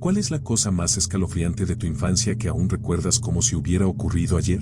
¿Cuál es la cosa más escalofriante de tu infancia que aún recuerdas como si hubiera ocurrido ayer?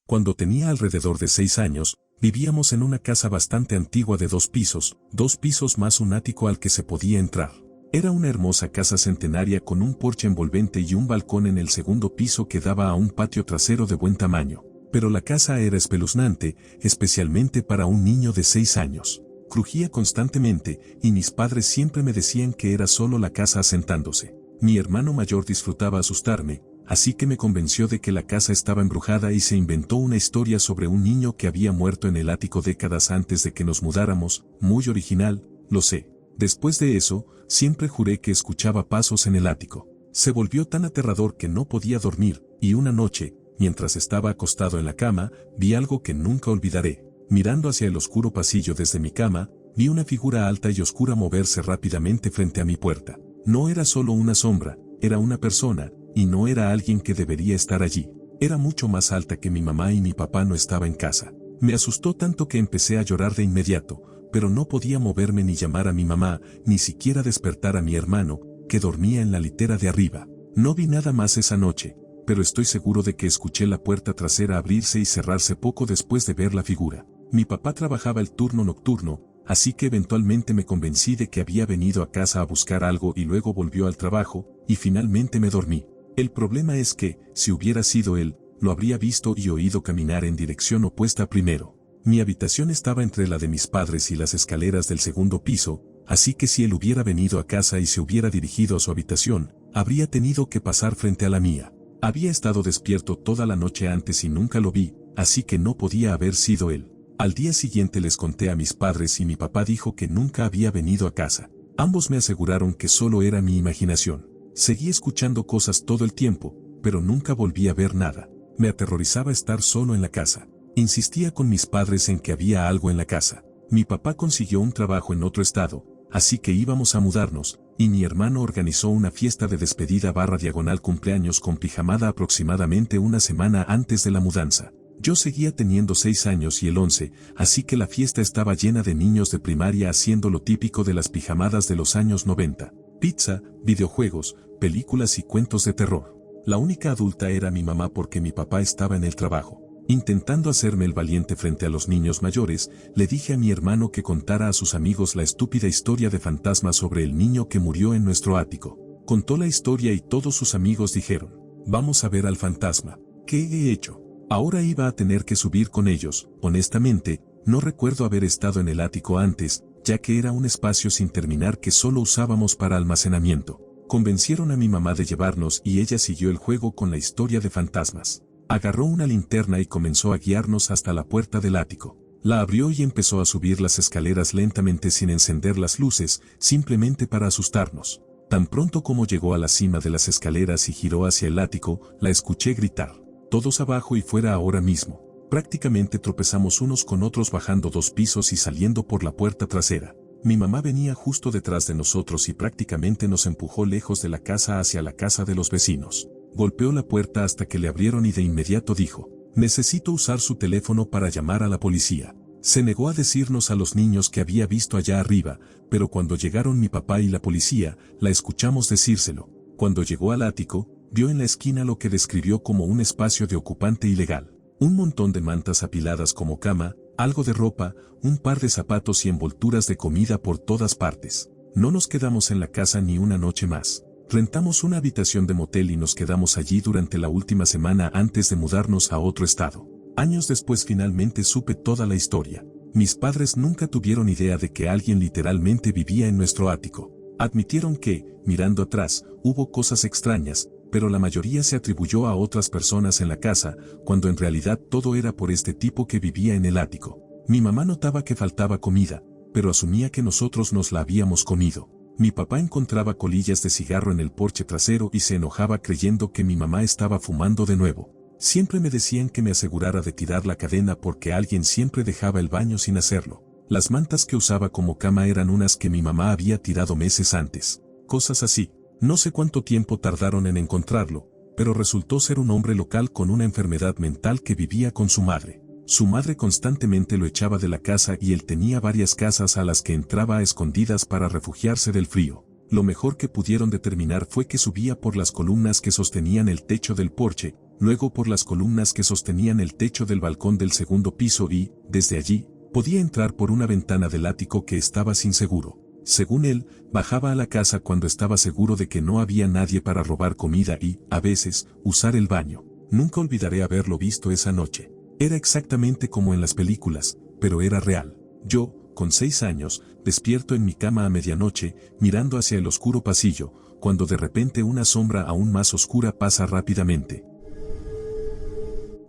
Cuando tenía alrededor de 6 años, vivíamos en una casa bastante antigua de 2 pisos más un ático al que se podía entrar. Era una hermosa casa centenaria con un porche envolvente y un balcón en el segundo piso que daba a un patio trasero de buen tamaño. Pero la casa era espeluznante, especialmente para un niño de 6 años. Crujía constantemente, y mis padres siempre me decían que era solo la casa asentándose. Mi hermano mayor disfrutaba asustarme, así que me convenció de que la casa estaba embrujada y se inventó una historia sobre un niño que había muerto en el ático décadas antes de que nos mudáramos. Muy original, lo sé. Después de eso, siempre juré que escuchaba pasos en el ático. Se volvió tan aterrador que no podía dormir, y una noche, mientras estaba acostado en la cama, vi algo que nunca olvidaré. Mirando hacia el oscuro pasillo desde mi cama, vi una figura alta y oscura moverse rápidamente frente a mi puerta. No era solo una sombra, era una persona, y no era alguien que debería estar allí. Era mucho más alta que mi mamá y mi papá no estaba en casa. Me asustó tanto que empecé a llorar de inmediato, pero no podía moverme ni llamar a mi mamá, ni siquiera despertar a mi hermano, que dormía en la litera de arriba. No vi nada más esa noche, pero estoy seguro de que escuché la puerta trasera abrirse y cerrarse poco después de ver la figura. Mi papá trabajaba el turno nocturno, así que eventualmente me convencí de que había venido a casa a buscar algo y luego volvió al trabajo, y finalmente me dormí. El problema es que, si hubiera sido él, lo habría visto y oído caminar en dirección opuesta primero. Mi habitación estaba entre la de mis padres y las escaleras del segundo piso, así que si él hubiera venido a casa y se hubiera dirigido a su habitación, habría tenido que pasar frente a la mía. Había estado despierto toda la noche antes y nunca lo vi, así que no podía haber sido él. Al día siguiente les conté a mis padres y mi papá dijo que nunca había venido a casa. Ambos me aseguraron que solo era mi imaginación. Seguí escuchando cosas todo el tiempo, pero nunca volví a ver nada. Me aterrorizaba estar solo en la casa. Insistía con mis padres en que había algo en la casa. Mi papá consiguió un trabajo en otro estado, así que íbamos a mudarnos, y mi hermano organizó una fiesta de despedida / cumpleaños con pijamada aproximadamente una semana antes de la mudanza. Yo seguía teniendo 6 años y él 11, así que la fiesta estaba llena de niños de primaria haciendo lo típico de las pijamadas de los años 90. Pizza, videojuegos, películas y cuentos de terror. La única adulta era mi mamá porque mi papá estaba en el trabajo. Intentando hacerme el valiente frente a los niños mayores, le dije a mi hermano que contara a sus amigos la estúpida historia de fantasmas sobre el niño que murió en nuestro ático. Contó la historia y todos sus amigos dijeron, vamos a ver al fantasma. ¿Qué he hecho? Ahora iba a tener que subir con ellos. Honestamente, no recuerdo haber estado en el ático antes, ya que era un espacio sin terminar que solo usábamos para almacenamiento. Convencieron a mi mamá de llevarnos y ella siguió el juego con la historia de fantasmas. Agarró una linterna y comenzó a guiarnos hasta la puerta del ático. La abrió y empezó a subir las escaleras lentamente sin encender las luces, simplemente para asustarnos. Tan pronto como llegó a la cima de las escaleras y giró hacia el ático, la escuché gritar, todos abajo y fuera ahora mismo. Prácticamente tropezamos unos con otros bajando 2 pisos y saliendo por la puerta trasera. Mi mamá venía justo detrás de nosotros y prácticamente nos empujó lejos de la casa hacia la casa de los vecinos. Golpeó la puerta hasta que le abrieron y de inmediato dijo, necesito usar su teléfono para llamar a la policía. Se negó a decirnos a los niños que había visto allá arriba, pero cuando llegaron mi papá y la policía, la escuchamos decírselo. Cuando llegó al ático, vio en la esquina lo que describió como un espacio de ocupante ilegal. Un montón de mantas apiladas como cama, algo de ropa, un par de zapatos y envolturas de comida por todas partes. No nos quedamos en la casa ni una noche más. Rentamos una habitación de motel y nos quedamos allí durante la última semana antes de mudarnos a otro estado. Años después finalmente supe toda la historia. Mis padres nunca tuvieron idea de que alguien literalmente vivía en nuestro ático. Admitieron que, mirando atrás, hubo cosas extrañas, pero la mayoría se atribuyó a otras personas en la casa, cuando en realidad todo era por este tipo que vivía en el ático. Mi mamá notaba que faltaba comida, pero asumía que nosotros nos la habíamos comido. Mi papá encontraba colillas de cigarro en el porche trasero y se enojaba creyendo que mi mamá estaba fumando de nuevo. Siempre me decían que me asegurara de tirar la cadena porque alguien siempre dejaba el baño sin hacerlo. Las mantas que usaba como cama eran unas que mi mamá había tirado meses antes. Cosas así. No sé cuánto tiempo tardaron en encontrarlo, pero resultó ser un hombre local con una enfermedad mental que vivía con su madre. Su madre constantemente lo echaba de la casa y él tenía varias casas a las que entraba a escondidas para refugiarse del frío. Lo mejor que pudieron determinar fue que subía por las columnas que sostenían el techo del porche, luego por las columnas que sostenían el techo del balcón del segundo piso y, desde allí, podía entrar por una ventana del ático que estaba sin seguro. Según él, bajaba a la casa cuando estaba seguro de que no había nadie para robar comida y, a veces, usar el baño. Nunca olvidaré haberlo visto esa noche. Era exactamente como en las películas, pero era real. Yo, con 6 años, despierto en mi cama a medianoche, mirando hacia el oscuro pasillo, cuando de repente una sombra aún más oscura pasa rápidamente.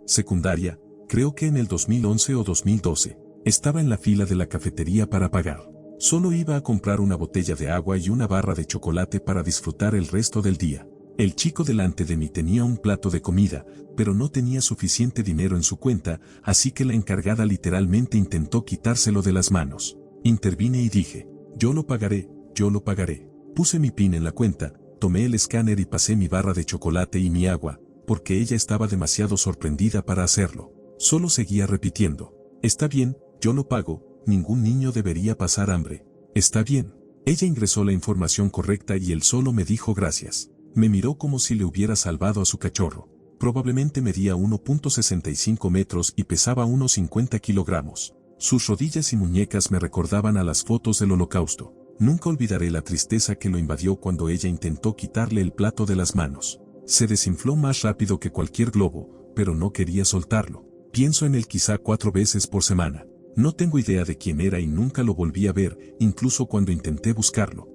Secundaria, creo que en el 2011 o 2012, estaba en la fila de la cafetería para pagar. Solo iba a comprar una botella de agua y una barra de chocolate para disfrutar el resto del día. El chico delante de mí tenía un plato de comida, pero no tenía suficiente dinero en su cuenta, así que la encargada literalmente intentó quitárselo de las manos. Intervine y dije, yo lo pagaré, yo lo pagaré. Puse mi PIN en la cuenta, tomé el escáner y pasé mi barra de chocolate y mi agua, porque ella estaba demasiado sorprendida para hacerlo. Solo seguía repitiendo, está bien, yo lo pago, ningún niño debería pasar hambre. Está bien. Ella ingresó la información correcta y él solo me dijo gracias. Me miró como si le hubiera salvado a su cachorro. Probablemente medía 1.65 metros y pesaba unos 50 kilogramos. Sus rodillas y muñecas me recordaban a las fotos del Holocausto. Nunca olvidaré la tristeza que lo invadió cuando ella intentó quitarle el plato de las manos. Se desinfló más rápido que cualquier globo, pero no quería soltarlo. Pienso en él quizá 4 veces por semana. No tengo idea de quién era y nunca lo volví a ver, incluso cuando intenté buscarlo.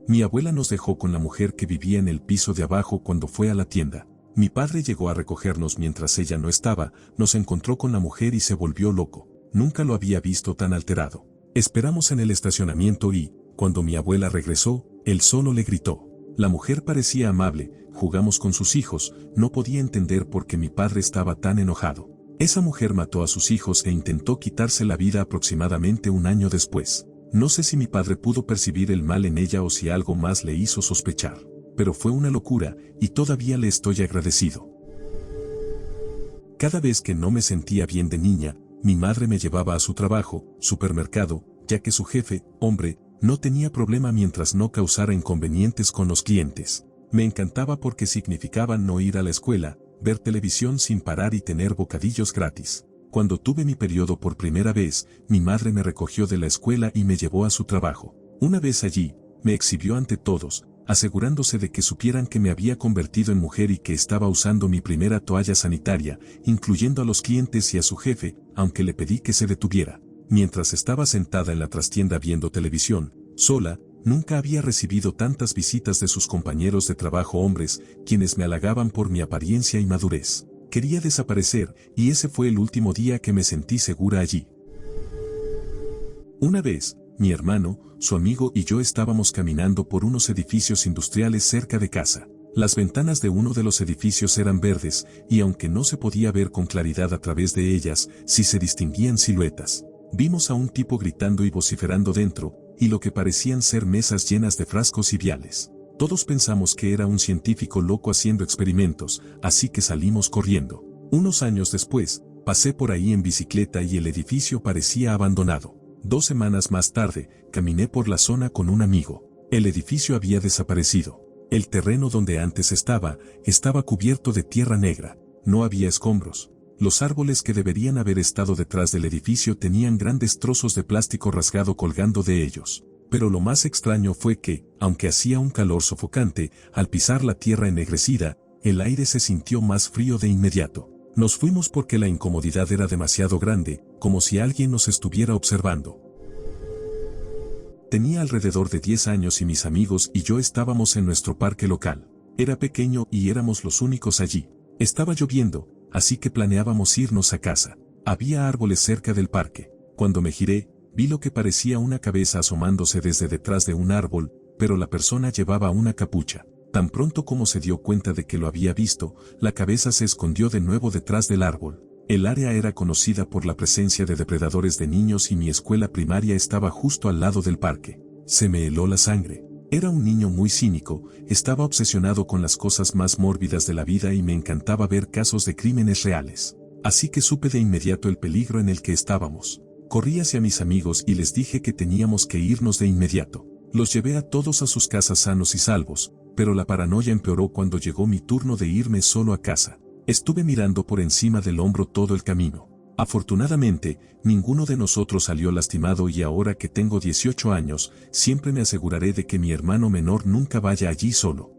Mi abuela nos dejó con la mujer que vivía en el piso de abajo cuando fue a la tienda. Mi padre llegó a recogernos mientras ella no estaba, nos encontró con la mujer y se volvió loco. Nunca lo había visto tan alterado. Esperamos en el estacionamiento y, cuando mi abuela regresó, él solo le gritó. La mujer parecía amable, jugamos con sus hijos, no podía entender por qué mi padre estaba tan enojado. Esa mujer mató a sus hijos e intentó quitarse la vida aproximadamente un año después. No sé si mi padre pudo percibir el mal en ella o si algo más le hizo sospechar. Pero fue una locura, y todavía le estoy agradecido. Cada vez que no me sentía bien de niña, mi madre me llevaba a su trabajo, supermercado, ya que su jefe, hombre, no tenía problema mientras no causara inconvenientes con los clientes. Me encantaba porque significaba no ir a la escuela, ver televisión sin parar y tener bocadillos gratis. Cuando tuve mi periodo por primera vez, mi madre me recogió de la escuela y me llevó a su trabajo. Una vez allí, me exhibió ante todos, asegurándose de que supieran que me había convertido en mujer y que estaba usando mi primera toalla sanitaria, incluyendo a los clientes y a su jefe, aunque le pedí que se detuviera. Mientras estaba sentada en la trastienda viendo televisión, sola, nunca había recibido tantas visitas de sus compañeros de trabajo hombres, quienes me halagaban por mi apariencia y madurez. Quería desaparecer, y ese fue el último día que me sentí segura allí. Una vez, mi hermano, su amigo y yo estábamos caminando por unos edificios industriales cerca de casa. Las ventanas de uno de los edificios eran verdes, y aunque no se podía ver con claridad a través de ellas, sí se distinguían siluetas. Vimos a un tipo gritando y vociferando dentro, y lo que parecían ser mesas llenas de frascos y viales. Todos pensamos que era un científico loco haciendo experimentos, así que salimos corriendo. Unos años después, pasé por ahí en bicicleta y el edificio parecía abandonado. 2 semanas más tarde, caminé por la zona con un amigo. El edificio había desaparecido. El terreno donde antes estaba cubierto de tierra negra. No había escombros. Los árboles que deberían haber estado detrás del edificio tenían grandes trozos de plástico rasgado colgando de ellos. Pero lo más extraño fue que, aunque hacía un calor sofocante, al pisar la tierra ennegrecida, el aire se sintió más frío de inmediato. Nos fuimos porque la incomodidad era demasiado grande, como si alguien nos estuviera observando. Tenía alrededor de 10 años y mis amigos y yo estábamos en nuestro parque local. Era pequeño y éramos los únicos allí. Estaba lloviendo, así que planeábamos irnos a casa. Había árboles cerca del parque. Cuando me giré, vi lo que parecía una cabeza asomándose desde detrás de un árbol, pero la persona llevaba una capucha. Tan pronto como se dio cuenta de que lo había visto, la cabeza se escondió de nuevo detrás del árbol. El área era conocida por la presencia de depredadores de niños y mi escuela primaria estaba justo al lado del parque. Se me heló la sangre. Era un niño muy cínico, estaba obsesionado con las cosas más mórbidas de la vida y me encantaba ver casos de crímenes reales. Así que supe de inmediato el peligro en el que estábamos. Corrí hacia mis amigos y les dije que teníamos que irnos de inmediato. Los llevé a todos a sus casas sanos y salvos, pero la paranoia empeoró cuando llegó mi turno de irme solo a casa. Estuve mirando por encima del hombro todo el camino. Afortunadamente, ninguno de nosotros salió lastimado y ahora que tengo 18 años, siempre me aseguraré de que mi hermano menor nunca vaya allí solo.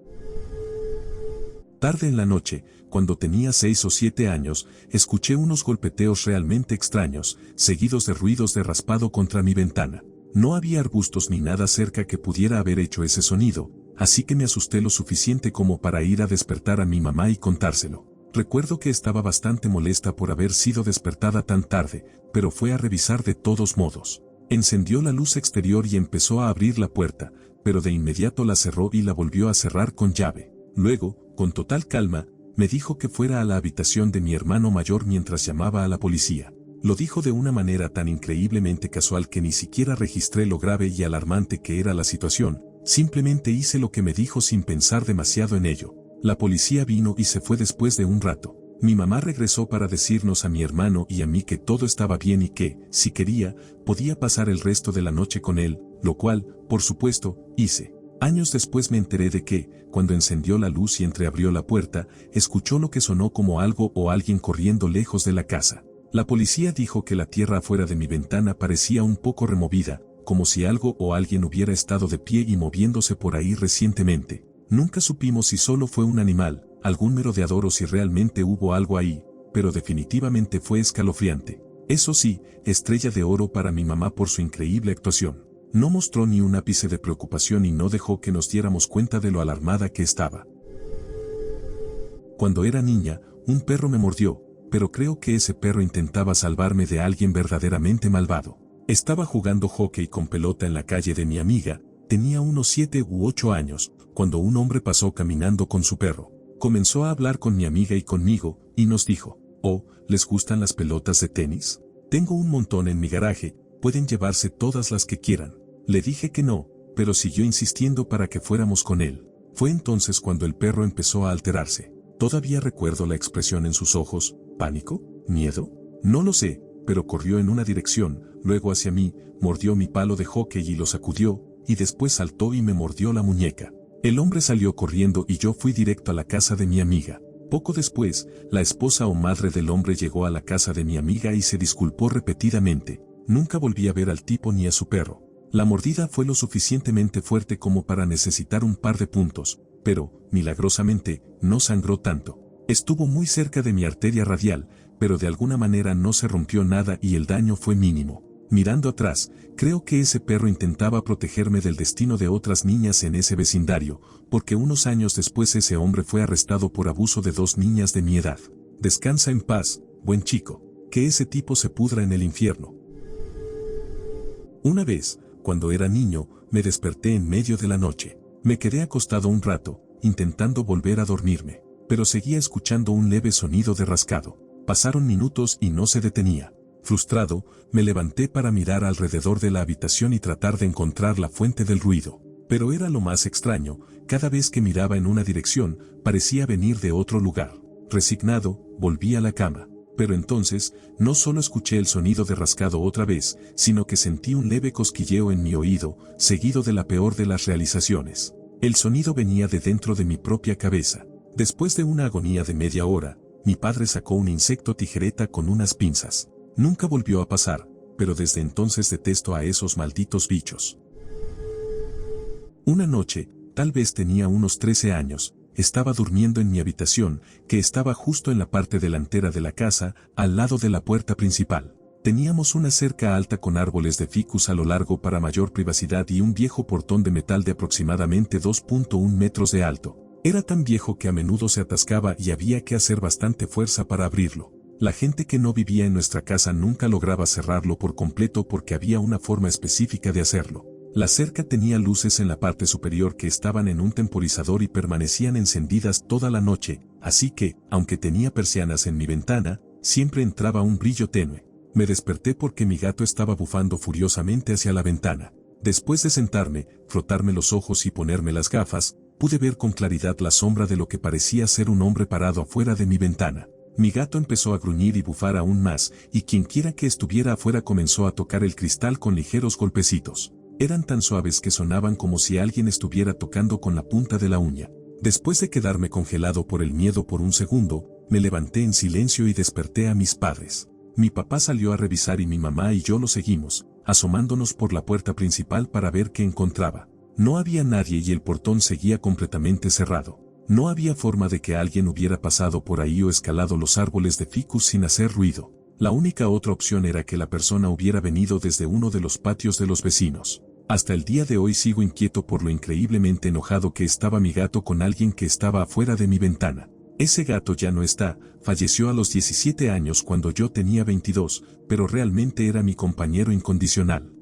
Tarde en la noche, cuando tenía 6 o 7 años, escuché unos golpeteos realmente extraños, seguidos de ruidos de raspado contra mi ventana. No había arbustos ni nada cerca que pudiera haber hecho ese sonido, así que me asusté lo suficiente como para ir a despertar a mi mamá y contárselo. Recuerdo que estaba bastante molesta por haber sido despertada tan tarde, pero fue a revisar de todos modos. Encendió la luz exterior y empezó a abrir la puerta, pero de inmediato la cerró y la volvió a cerrar con llave. Luego, con total calma, me dijo que fuera a la habitación de mi hermano mayor mientras llamaba a la policía. Lo dijo de una manera tan increíblemente casual que ni siquiera registré lo grave y alarmante que era la situación, simplemente hice lo que me dijo sin pensar demasiado en ello. La policía vino y se fue después de un rato. Mi mamá regresó para decirnos a mi hermano y a mí que todo estaba bien y que, si quería, podía pasar el resto de la noche con él, lo cual, por supuesto, hice. Años después me enteré de que, cuando encendió la luz y entreabrió la puerta, escuchó lo que sonó como algo o alguien corriendo lejos de la casa. La policía dijo que la tierra afuera de mi ventana parecía un poco removida, como si algo o alguien hubiera estado de pie y moviéndose por ahí recientemente. Nunca supimos si solo fue un animal, algún merodeador o si realmente hubo algo ahí, pero definitivamente fue escalofriante. Eso sí, estrella de oro para mi mamá por su increíble actuación. No mostró ni un ápice de preocupación y no dejó que nos diéramos cuenta de lo alarmada que estaba. Cuando era niña, un perro me mordió, pero creo que ese perro intentaba salvarme de alguien verdaderamente malvado. Estaba jugando hockey con pelota en la calle de mi amiga, tenía unos 7 u 8 años, cuando un hombre pasó caminando con su perro. Comenzó a hablar con mi amiga y conmigo, y nos dijo, «Oh, ¿les gustan las pelotas de tenis? Tengo un montón en mi garaje, pueden llevarse todas las que quieran». Le dije que no, pero siguió insistiendo para que fuéramos con él. Fue entonces cuando el perro empezó a alterarse. Todavía recuerdo la expresión en sus ojos. ¿Pánico? ¿Miedo? No lo sé, pero corrió en una dirección, luego hacia mí, mordió mi palo de hockey y lo sacudió, y después saltó y me mordió la muñeca. El hombre salió corriendo y yo fui directo a la casa de mi amiga. Poco después, la esposa o madre del hombre llegó a la casa de mi amiga y se disculpó repetidamente. Nunca volví a ver al tipo ni a su perro. La mordida fue lo suficientemente fuerte como para necesitar un par de puntos, pero, milagrosamente, no sangró tanto. Estuvo muy cerca de mi arteria radial, pero de alguna manera no se rompió nada y el daño fue mínimo. Mirando atrás, creo que ese perro intentaba protegerme del destino de otras niñas en ese vecindario, porque unos años después ese hombre fue arrestado por abuso de 2 niñas de mi edad. Descansa en paz, buen chico, que ese tipo se pudra en el infierno. Una vez, cuando era niño, me desperté en medio de la noche. Me quedé acostado un rato, intentando volver a dormirme, pero seguía escuchando un leve sonido de rascado. Pasaron minutos y no se detenía. Frustrado, me levanté para mirar alrededor de la habitación y tratar de encontrar la fuente del ruido. Pero era lo más extraño, cada vez que miraba en una dirección, parecía venir de otro lugar. Resignado, volví a la cama. Pero entonces, no solo escuché el sonido de rascado otra vez, sino que sentí un leve cosquilleo en mi oído, seguido de la peor de las realizaciones. El sonido venía de dentro de mi propia cabeza. Después de una agonía de media hora, mi padre sacó un insecto tijereta con unas pinzas. Nunca volvió a pasar, pero desde entonces detesto a esos malditos bichos. Una noche, tal vez tenía unos 13 años, estaba durmiendo en mi habitación, que estaba justo en la parte delantera de la casa, al lado de la puerta principal. Teníamos una cerca alta con árboles de ficus a lo largo para mayor privacidad y un viejo portón de metal de aproximadamente 2.1 metros de alto. Era tan viejo que a menudo se atascaba y había que hacer bastante fuerza para abrirlo. La gente que no vivía en nuestra casa nunca lograba cerrarlo por completo porque había una forma específica de hacerlo. La cerca tenía luces en la parte superior que estaban en un temporizador y permanecían encendidas toda la noche, así que, aunque tenía persianas en mi ventana, siempre entraba un brillo tenue. Me desperté porque mi gato estaba bufando furiosamente hacia la ventana. Después de sentarme, frotarme los ojos y ponerme las gafas, pude ver con claridad la sombra de lo que parecía ser un hombre parado afuera de mi ventana. Mi gato empezó a gruñir y bufar aún más, y quienquiera que estuviera afuera comenzó a tocar el cristal con ligeros golpecitos. Eran tan suaves que sonaban como si alguien estuviera tocando con la punta de la uña. Después de quedarme congelado por el miedo por un segundo, me levanté en silencio y desperté a mis padres. Mi papá salió a revisar y mi mamá y yo lo seguimos, asomándonos por la puerta principal para ver qué encontraba. No había nadie y el portón seguía completamente cerrado. No había forma de que alguien hubiera pasado por ahí o escalado los árboles de ficus sin hacer ruido. La única otra opción era que la persona hubiera venido desde uno de los patios de los vecinos. Hasta el día de hoy sigo inquieto por lo increíblemente enojado que estaba mi gato con alguien que estaba afuera de mi ventana. Ese gato ya no está, falleció a los 17 años cuando yo tenía 22, pero realmente era mi compañero incondicional.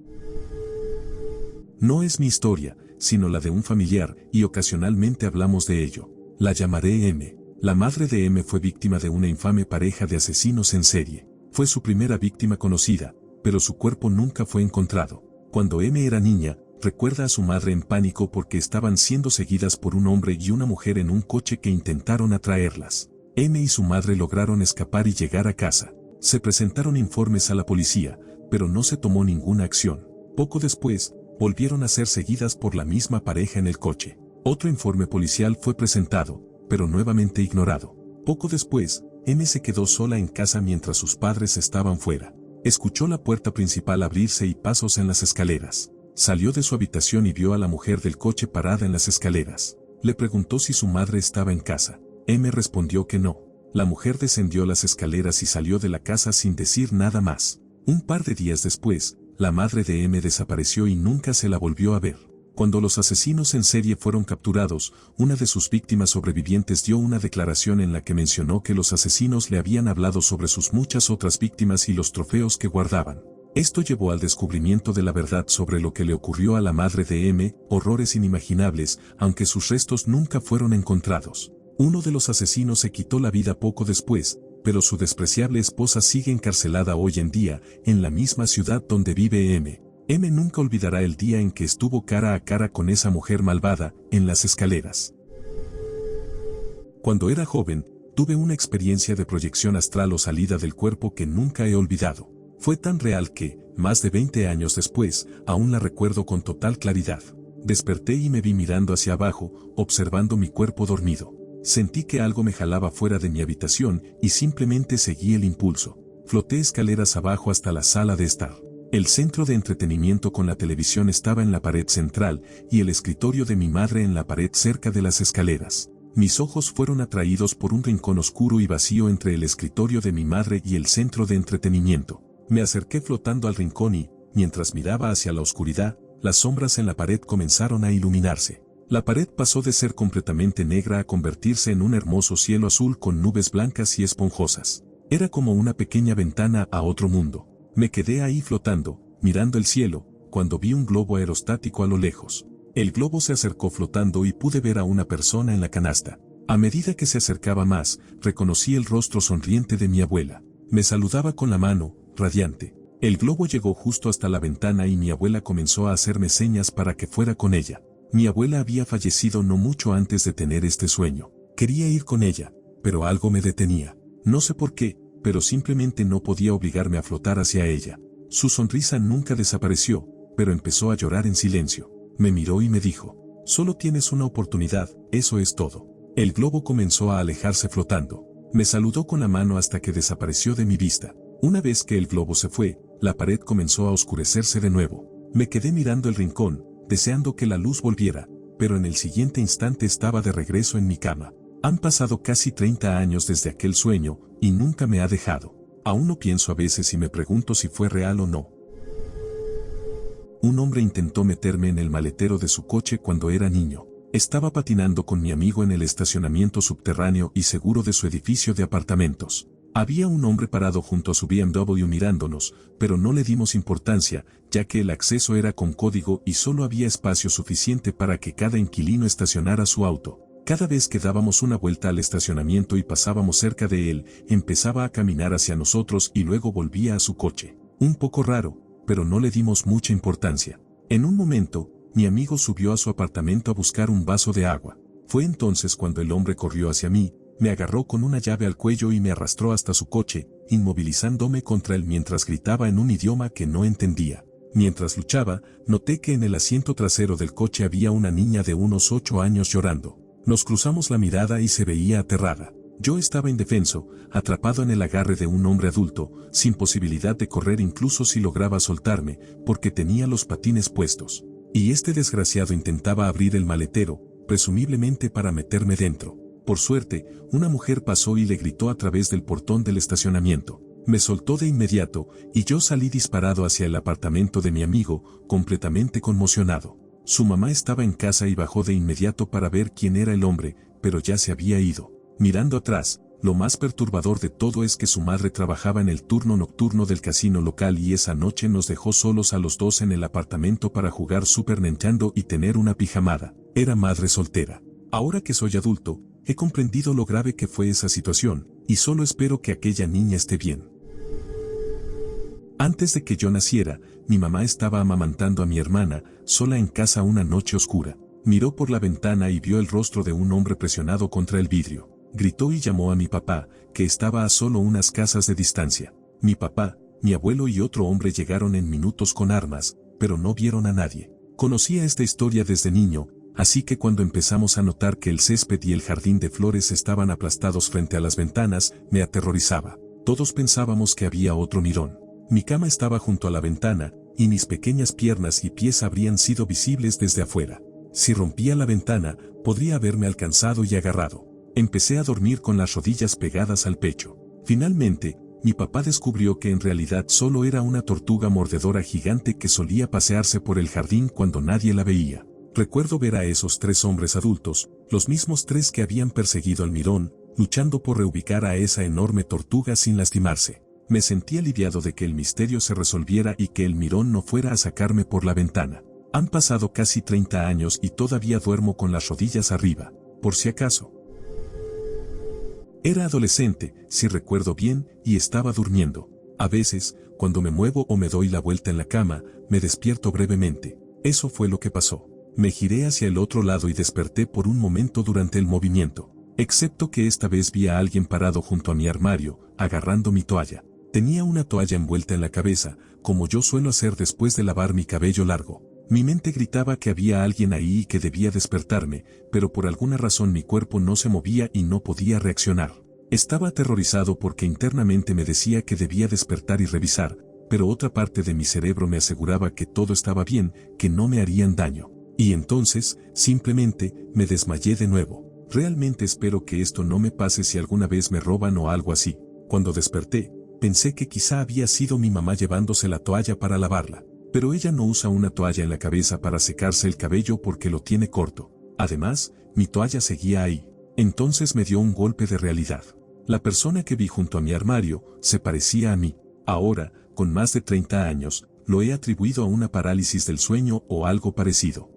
No es mi historia, sino la de un familiar, y ocasionalmente hablamos de ello. La llamaré M. La madre de M fue víctima de una infame pareja de asesinos en serie. Fue su primera víctima conocida, pero su cuerpo nunca fue encontrado. Cuando M era niña, recuerda a su madre en pánico porque estaban siendo seguidas por un hombre y una mujer en un coche que intentaron atraerlas. M y su madre lograron escapar y llegar a casa. Se presentaron informes a la policía, pero no se tomó ninguna acción. Poco después, volvieron a ser seguidas por la misma pareja en el coche. Otro informe policial fue presentado, pero nuevamente ignorado. Poco después, M se quedó sola en casa mientras sus padres estaban fuera. Escuchó la puerta principal abrirse y pasos en las escaleras. Salió de su habitación y vio a la mujer del coche parada en las escaleras. Le preguntó si su madre estaba en casa. M respondió que no. La mujer descendió las escaleras y salió de la casa sin decir nada más. Un par de días después, la madre de M desapareció y nunca se la volvió a ver. Cuando los asesinos en serie fueron capturados, una de sus víctimas sobrevivientes dio una declaración en la que mencionó que los asesinos le habían hablado sobre sus muchas otras víctimas y los trofeos que guardaban. Esto llevó al descubrimiento de la verdad sobre lo que le ocurrió a la madre de M, horrores inimaginables, aunque sus restos nunca fueron encontrados. Uno de los asesinos se quitó la vida poco después, pero su despreciable esposa sigue encarcelada hoy en día, en la misma ciudad donde vive M. M nunca olvidará el día en que estuvo cara a cara con esa mujer malvada, en las escaleras. Cuando era joven, tuve una experiencia de proyección astral o salida del cuerpo que nunca he olvidado. Fue tan real que, más de 20 años después, aún la recuerdo con total claridad. Desperté y me vi mirando hacia abajo, observando mi cuerpo dormido. Sentí que algo me jalaba fuera de mi habitación y simplemente seguí el impulso. Floté escaleras abajo hasta la sala de estar. El centro de entretenimiento con la televisión estaba en la pared central y el escritorio de mi madre en la pared cerca de las escaleras. Mis ojos fueron atraídos por un rincón oscuro y vacío entre el escritorio de mi madre y el centro de entretenimiento. Me acerqué flotando al rincón y, mientras miraba hacia la oscuridad, las sombras en la pared comenzaron a iluminarse. La pared pasó de ser completamente negra a convertirse en un hermoso cielo azul con nubes blancas y esponjosas. Era como una pequeña ventana a otro mundo. Me quedé ahí flotando, mirando el cielo, cuando vi un globo aerostático a lo lejos. El globo se acercó flotando y pude ver a una persona en la canasta. A medida que se acercaba más, reconocí el rostro sonriente de mi abuela. Me saludaba con la mano, radiante. El globo llegó justo hasta la ventana y mi abuela comenzó a hacerme señas para que fuera con ella. Mi abuela había fallecido no mucho antes de tener este sueño. Quería ir con ella, pero algo me detenía. No sé por qué, pero simplemente no podía obligarme a flotar hacia ella. Su sonrisa nunca desapareció, pero empezó a llorar en silencio. Me miró y me dijo, solo tienes una oportunidad, eso es todo. El globo comenzó a alejarse flotando. Me saludó con la mano hasta que desapareció de mi vista. Una vez que el globo se fue, la pared comenzó a oscurecerse de nuevo. Me quedé mirando el rincón, deseando que la luz volviera, pero en el siguiente instante estaba de regreso en mi cama. Han pasado casi 30 años desde aquel sueño, y nunca me ha dejado. Aún lo pienso a veces y me pregunto si fue real o no. Un hombre intentó meterme en el maletero de su coche cuando era niño. Estaba patinando con mi amigo en el estacionamiento subterráneo y seguro de su edificio de apartamentos. Había un hombre parado junto a su BMW mirándonos, pero no le dimos importancia, ya que el acceso era con código y solo había espacio suficiente para que cada inquilino estacionara su auto. Cada vez que dábamos una vuelta al estacionamiento y pasábamos cerca de él, empezaba a caminar hacia nosotros y luego volvía a su coche. Un poco raro, pero no le dimos mucha importancia. En un momento, mi amigo subió a su apartamento a buscar un vaso de agua. Fue entonces cuando el hombre corrió hacia mí, me agarró con una llave al cuello y me arrastró hasta su coche, inmovilizándome contra él mientras gritaba en un idioma que no entendía. Mientras luchaba, noté que en el asiento trasero del coche había una niña de unos 8 años llorando. Nos cruzamos la mirada y se veía aterrada. Yo estaba indefenso, atrapado en el agarre de un hombre adulto, sin posibilidad de correr incluso si lograba soltarme, porque tenía los patines puestos. Y este desgraciado intentaba abrir el maletero, presumiblemente para meterme dentro. Por suerte, una mujer pasó y le gritó a través del portón del estacionamiento. Me soltó de inmediato, y yo salí disparado hacia el apartamento de mi amigo, completamente conmocionado. Su mamá estaba en casa y bajó de inmediato para ver quién era el hombre, pero ya se había ido. Mirando atrás, lo más perturbador de todo es que su madre trabajaba en el turno nocturno del casino local y esa noche nos dejó solos a los dos en el apartamento para jugar Super Nintendo y tener una pijamada. Era madre soltera. Ahora que soy adulto, he comprendido lo grave que fue esa situación, y solo espero que aquella niña esté bien. Antes de que yo naciera, mi mamá estaba amamantando a mi hermana, sola en casa una noche oscura. Miró por la ventana y vio el rostro de un hombre presionado contra el vidrio. Gritó y llamó a mi papá, que estaba a solo unas casas de distancia. Mi papá, mi abuelo y otro hombre llegaron en minutos con armas, pero no vieron a nadie. Conocía esta historia desde niño, así que cuando empezamos a notar que el césped y el jardín de flores estaban aplastados frente a las ventanas, me aterrorizaba. Todos pensábamos que había otro mirón. Mi cama estaba junto a la ventana, y mis pequeñas piernas y pies habrían sido visibles desde afuera. Si rompía la ventana, podría haberme alcanzado y agarrado. Empecé a dormir con las rodillas pegadas al pecho. Finalmente, mi papá descubrió que en realidad solo era una tortuga mordedora gigante que solía pasearse por el jardín cuando nadie la veía. Recuerdo ver a esos 3 hombres adultos, los mismos 3 que habían perseguido al mirón, luchando por reubicar a esa enorme tortuga sin lastimarse. Me sentí aliviado de que el misterio se resolviera y que el mirón no fuera a sacarme por la ventana. Han pasado casi 30 años y todavía duermo con las rodillas arriba, por si acaso. Era adolescente, si recuerdo bien, y estaba durmiendo. A veces, cuando me muevo o me doy la vuelta en la cama, me despierto brevemente. Eso fue lo que pasó. Me giré hacia el otro lado y desperté por un momento durante el movimiento. Excepto que esta vez vi a alguien parado junto a mi armario, agarrando mi toalla. Tenía una toalla envuelta en la cabeza, como yo suelo hacer después de lavar mi cabello largo. Mi mente gritaba que había alguien ahí y que debía despertarme, pero por alguna razón mi cuerpo no se movía y no podía reaccionar. Estaba aterrorizado porque internamente me decía que debía despertar y revisar, pero otra parte de mi cerebro me aseguraba que todo estaba bien, que no me harían daño. Y entonces, simplemente, me desmayé de nuevo. Realmente espero que esto no me pase si alguna vez me roban o algo así. Cuando desperté, pensé que quizá había sido mi mamá llevándose la toalla para lavarla. Pero ella no usa una toalla en la cabeza para secarse el cabello porque lo tiene corto. Además, mi toalla seguía ahí. Entonces me dio un golpe de realidad. La persona que vi junto a mi armario se parecía a mí. Ahora, con más de 30 años, lo he atribuido a una parálisis del sueño o algo parecido.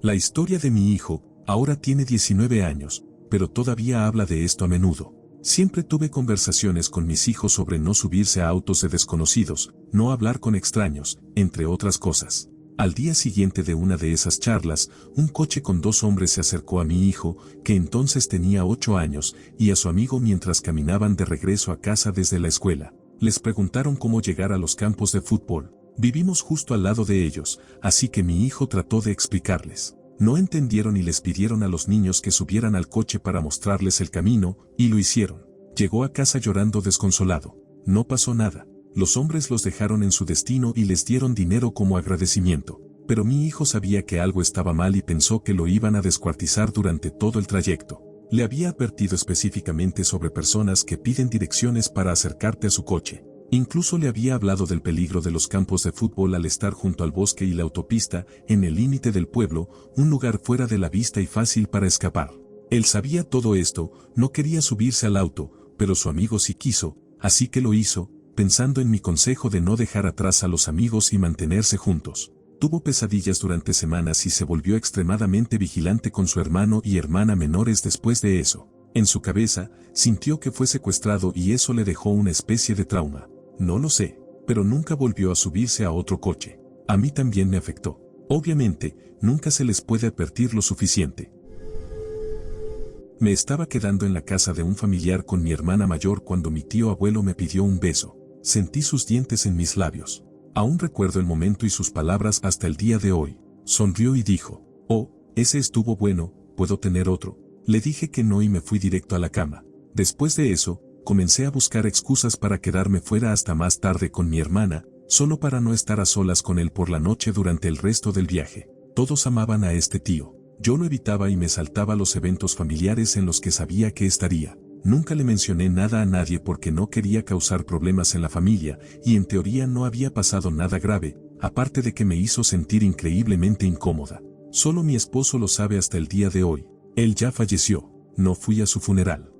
La historia de mi hijo, ahora tiene 19 años, pero todavía habla de esto a menudo. Siempre tuve conversaciones con mis hijos sobre no subirse a autos de desconocidos, no hablar con extraños, entre otras cosas. Al día siguiente de una de esas charlas, un coche con 2 hombres se acercó a mi hijo, que entonces tenía 8 años, y a su amigo mientras caminaban de regreso a casa desde la escuela. Les preguntaron cómo llegar a los campos de fútbol. Vivimos justo al lado de ellos, así que mi hijo trató de explicarles. No entendieron y les pidieron a los niños que subieran al coche para mostrarles el camino, y lo hicieron. Llegó a casa llorando desconsolado. No pasó nada. Los hombres los dejaron en su destino y les dieron dinero como agradecimiento. Pero mi hijo sabía que algo estaba mal y pensó que lo iban a descuartizar durante todo el trayecto. Le había advertido específicamente sobre personas que piden direcciones para acercarte a su coche. Incluso le había hablado del peligro de los campos de fútbol al estar junto al bosque y la autopista, en el límite del pueblo, un lugar fuera de la vista y fácil para escapar. Él sabía todo esto, no quería subirse al auto, pero su amigo sí quiso, así que lo hizo, pensando en mi consejo de no dejar atrás a los amigos y mantenerse juntos. Tuvo pesadillas durante semanas y se volvió extremadamente vigilante con su hermano y hermana menores después de eso. En su cabeza, sintió que fue secuestrado y eso le dejó una especie de trauma. No lo sé, pero nunca volvió a subirse a otro coche. A mí también me afectó. Obviamente, nunca se les puede advertir lo suficiente. Me estaba quedando en la casa de un familiar con mi hermana mayor cuando mi tío abuelo me pidió un beso. Sentí sus dientes en mis labios. Aún recuerdo el momento y sus palabras hasta el día de hoy. Sonrió y dijo, «Oh, ese estuvo bueno, ¿puedo tener otro?». Le dije que no y me fui directo a la cama. Después de eso, comencé a buscar excusas para quedarme fuera hasta más tarde con mi hermana, solo para no estar a solas con él por la noche durante el resto del viaje. Todos amaban a este tío. Yo lo evitaba y me saltaba los eventos familiares en los que sabía que estaría. Nunca le mencioné nada a nadie porque no quería causar problemas en la familia, y en teoría no había pasado nada grave, aparte de que me hizo sentir increíblemente incómoda. Solo mi esposo lo sabe hasta el día de hoy. Él ya falleció. No fui a su funeral.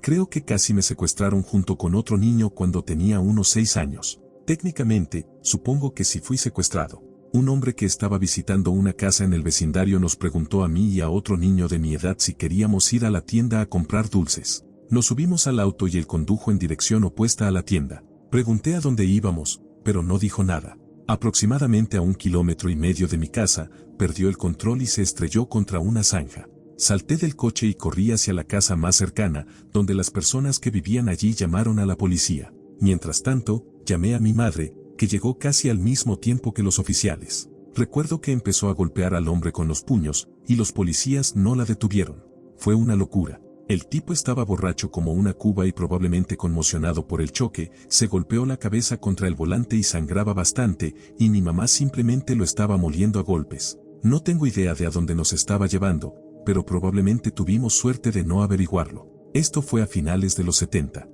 Creo que casi me secuestraron junto con otro niño cuando tenía unos 6 años. Técnicamente, supongo que sí fui secuestrado. Un hombre que estaba visitando una casa en el vecindario nos preguntó a mí y a otro niño de mi edad si queríamos ir a la tienda a comprar dulces. Nos subimos al auto y él condujo en dirección opuesta a la tienda. Pregunté a dónde íbamos, pero no dijo nada. Aproximadamente a 1,5 kilómetros de mi casa, perdió el control y se estrelló contra una zanja. Salté del coche y corrí hacia la casa más cercana, donde las personas que vivían allí llamaron a la policía. Mientras tanto, llamé a mi madre, que llegó casi al mismo tiempo que los oficiales. Recuerdo que empezó a golpear al hombre con los puños, y los policías no la detuvieron. Fue una locura. El tipo estaba borracho como una cuba y probablemente conmocionado por el choque, se golpeó la cabeza contra el volante y sangraba bastante, y mi mamá simplemente lo estaba moliendo a golpes. No tengo idea de a dónde nos estaba llevando, pero probablemente tuvimos suerte de no averiguarlo. Esto fue a finales de los 70.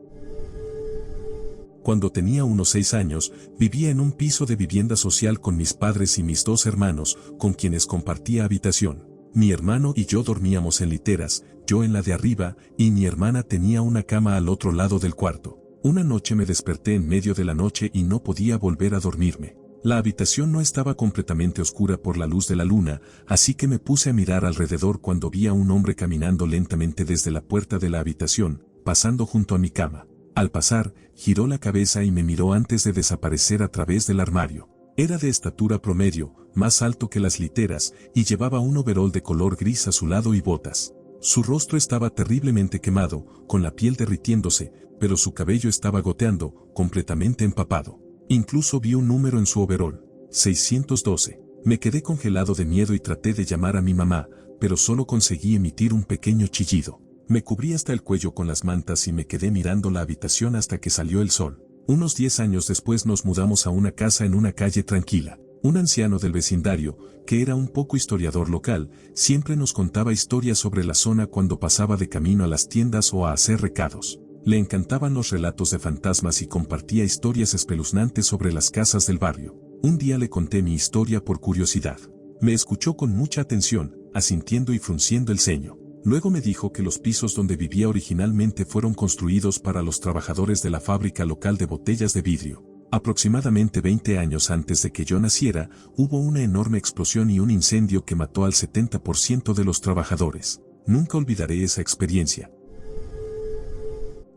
Cuando tenía unos 6 años, vivía en un piso de vivienda social con mis padres y mis 2 hermanos, con quienes compartía habitación. Mi hermano y yo dormíamos en literas, yo en la de arriba, y mi hermana tenía una cama al otro lado del cuarto. Una noche me desperté en medio de la noche y no podía volver a dormirme. La habitación no estaba completamente oscura por la luz de la luna, así que me puse a mirar alrededor cuando vi a un hombre caminando lentamente desde la puerta de la habitación, pasando junto a mi cama. Al pasar, giró la cabeza y me miró antes de desaparecer a través del armario. Era de estatura promedio, más alto que las literas, y llevaba un overol de color gris azulado y botas. Su rostro estaba terriblemente quemado, con la piel derritiéndose, pero su cabello estaba goteando, completamente empapado. Incluso vi un número en su overol, 612. Me quedé congelado de miedo y traté de llamar a mi mamá, pero solo conseguí emitir un pequeño chillido. Me cubrí hasta el cuello con las mantas y me quedé mirando la habitación hasta que salió el sol. Unos 10 años después nos mudamos a una casa en una calle tranquila. Un anciano del vecindario, que era un poco historiador local, siempre nos contaba historias sobre la zona cuando pasaba de camino a las tiendas o a hacer recados. Le encantaban los relatos de fantasmas y compartía historias espeluznantes sobre las casas del barrio. Un día le conté mi historia por curiosidad. Me escuchó con mucha atención, asintiendo y frunciendo el ceño. Luego me dijo que los pisos donde vivía originalmente fueron construidos para los trabajadores de la fábrica local de botellas de vidrio. Aproximadamente 20 años antes de que yo naciera, hubo una enorme explosión y un incendio que mató al 70% de los trabajadores. Nunca olvidaré esa experiencia.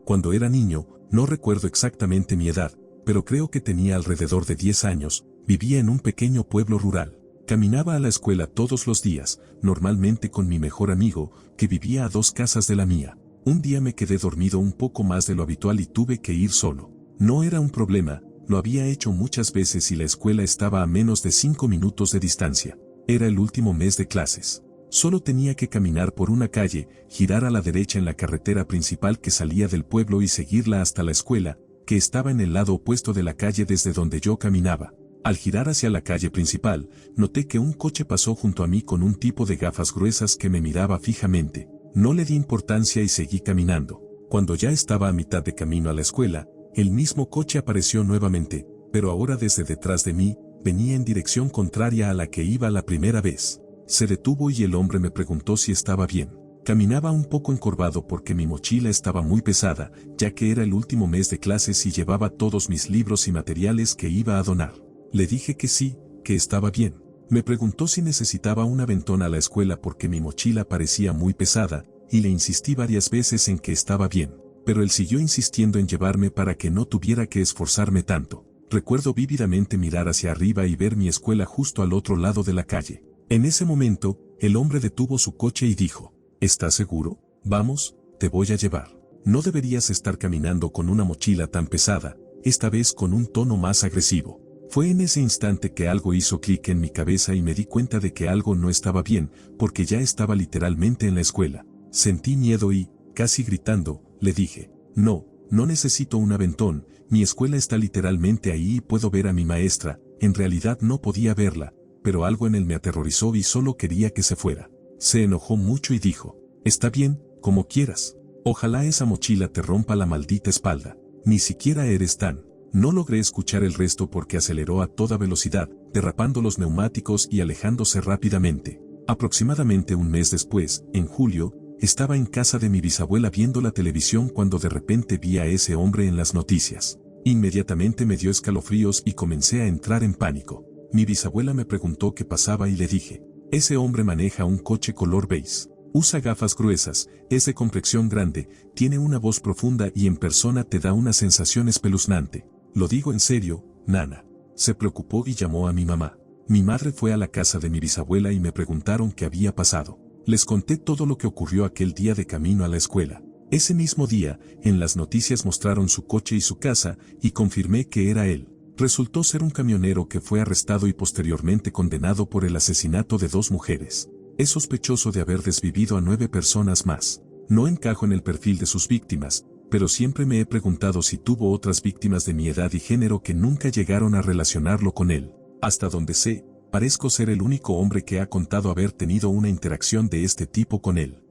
Cuando era niño, no recuerdo exactamente mi edad, pero creo que tenía alrededor de 10 años, vivía en un pequeño pueblo rural. Caminaba a la escuela todos los días, normalmente con mi mejor amigo, que vivía a 2 casas de la mía. Un día me quedé dormido un poco más de lo habitual y tuve que ir solo. No era un problema, lo había hecho muchas veces y la escuela estaba a menos de 5 minutos de distancia. Era el último mes de clases. Solo tenía que caminar por una calle, girar a la derecha en la carretera principal que salía del pueblo y seguirla hasta la escuela, que estaba en el lado opuesto de la calle desde donde yo caminaba. Al girar hacia la calle principal, noté que un coche pasó junto a mí con un tipo de gafas gruesas que me miraba fijamente. No le di importancia y seguí caminando. Cuando ya estaba a mitad de camino a la escuela, el mismo coche apareció nuevamente, pero ahora desde detrás de mí, venía en dirección contraria a la que iba la primera vez. Se detuvo y el hombre me preguntó si estaba bien. Caminaba un poco encorvado porque mi mochila estaba muy pesada, ya que era el último mes de clases y llevaba todos mis libros y materiales que iba a donar. Le dije que sí, que estaba bien. Me preguntó si necesitaba un aventón a la escuela porque mi mochila parecía muy pesada, y le insistí varias veces en que estaba bien, pero él siguió insistiendo en llevarme para que no tuviera que esforzarme tanto. Recuerdo vívidamente mirar hacia arriba y ver mi escuela justo al otro lado de la calle. En ese momento, el hombre detuvo su coche y dijo, ¿estás seguro? Vamos, te voy a llevar. No deberías estar caminando con una mochila tan pesada, esta vez con un tono más agresivo. Fue en ese instante que algo hizo clic en mi cabeza y me di cuenta de que algo no estaba bien, porque ya estaba literalmente en la escuela. Sentí miedo y, casi gritando, le dije, no necesito un aventón, mi escuela está literalmente ahí y puedo ver a mi maestra. En realidad no podía verla, pero algo en él me aterrorizó y solo quería que se fuera. Se enojó mucho y dijo, está bien, como quieras. Ojalá esa mochila te rompa la maldita espalda. Ni siquiera eres tan. No logré escuchar el resto porque aceleró a toda velocidad, derrapando los neumáticos y alejándose rápidamente. Aproximadamente un mes después, en julio, estaba en casa de mi bisabuela viendo la televisión cuando de repente vi a ese hombre en las noticias. Inmediatamente me dio escalofríos y comencé a entrar en pánico. Mi bisabuela me preguntó qué pasaba y le dije, ese hombre maneja un coche color beige. Usa gafas gruesas, es de complexión grande, tiene una voz profunda y en persona te da una sensación espeluznante. Lo digo en serio, nana. Se preocupó y llamó a mi mamá. Mi madre fue a la casa de mi bisabuela y me preguntaron qué había pasado. Les conté todo lo que ocurrió aquel día de camino a la escuela. Ese mismo día, en las noticias mostraron su coche y su casa, y confirmé que era él. Resultó ser un camionero que fue arrestado y posteriormente condenado por el asesinato de 2 mujeres. Es sospechoso de haber desvivido a 9 personas más. No encajo en el perfil de sus víctimas, pero siempre me he preguntado si tuvo otras víctimas de mi edad y género que nunca llegaron a relacionarlo con él. Hasta donde sé, parezco ser el único hombre que ha contado haber tenido una interacción de este tipo con él.